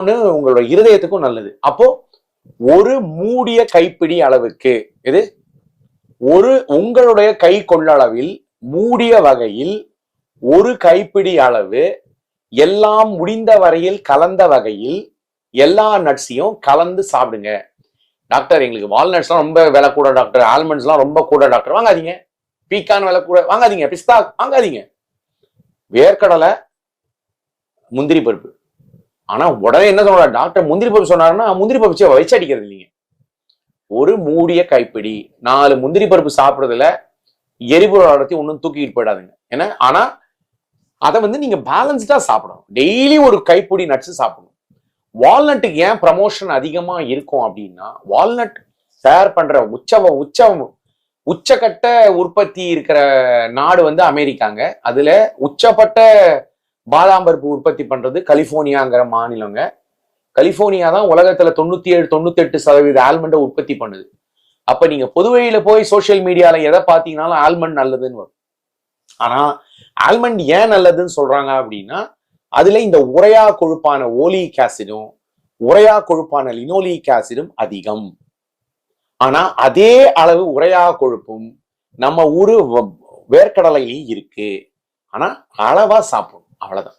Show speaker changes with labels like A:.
A: உங்களோட இருதயத்துக்கும் நல்லது. அப்போ ஒரு மூடிய கைப்பிடி அளவுக்கு இது உங்களுடைய கை கொள்ளளவில் மூடிய வகையில் ஒரு கைப்பிடி அளவு எல்லாம் முடிந்த வரையில் கலந்த வகையில் எல்லா நட்ஸையும் கலந்து சாப்பிடுங்க. டாக்டர் எங்களுக்கு வால்நட்ஸ்லாம் ரொம்ப விலை கூட டாக்டர், ஆல்மண்ட்ஸ்லாம் ரொம்ப கூட டாக்டர், வாங்காதீங்க. பீக்கான் விலை கூட வாங்காதீங்க, பிஸ்தா வாங்காதீங்க. வேர்க்கடலை, முந்திரி பருப்பு. ஆனா உடனே என்ன சொல்ற டாக்டர் முந்திரி பருப்பு சொன்னாருன்னா முந்திரி பருப்பு வச்சு அடிக்கிறது இல்லைங்க. ஒரு மூடிய கைப்பிடி 4 முந்திரி பருப்பு சாப்பிடுறதுல எரிபொருள் அடர்த்தி ஒன்றும் தூக்கிட்டு போயிடாதுங்க. ஏன்னா ஆனா அதை நீங்க பேலன்ஸ்டா சாப்பிடணும். டெய்லி ஒரு கைப்பிடி நட்ஸ் சாப்பிடணும். வால்நட்டுக்கு ஏன் ப்ரமோஷன் அதிகமா இருக்கும் அப்படின்னா, வால்நட் தயார் பண்ற உச்சகட்ட உற்பத்தி இருக்கிற நாடு அமெரிக்காங்க. அதுல உச்சப்பட்ட பாதாம் பருப்பு உற்பத்தி பண்றது கலிபோர்னியாங்கிற மாநிலங்க. கலிபோர்னியா தான் உலகத்துல 97-98% ஆல்மண்டை உற்பத்தி பண்ணுது. அப்ப நீங்க பொதுவெளியில போய் சோசியல் மீடியால எதை பார்த்தீங்கன்னாலும் ஆல்மண்ட் நல்லதுன்னு வரும். ஆனா ஆல்மண்ட் ஏன் நல்லதுன்னு சொல்றாங்க அப்படின்னா, அதுல இந்த உரையா கொழுப்பான ஓலிக் ஆசிடும் உரையா கொழுப்பான லினோலிக் ஆசிடும் அதிகம். ஆனா அதே அளவு உரையா கொழுப்பும் நம்ம வேர்க்கடலையிலையும் இருக்கு. ஆனா அளவா சாப்பிடணும், அவ்வளவுதான்.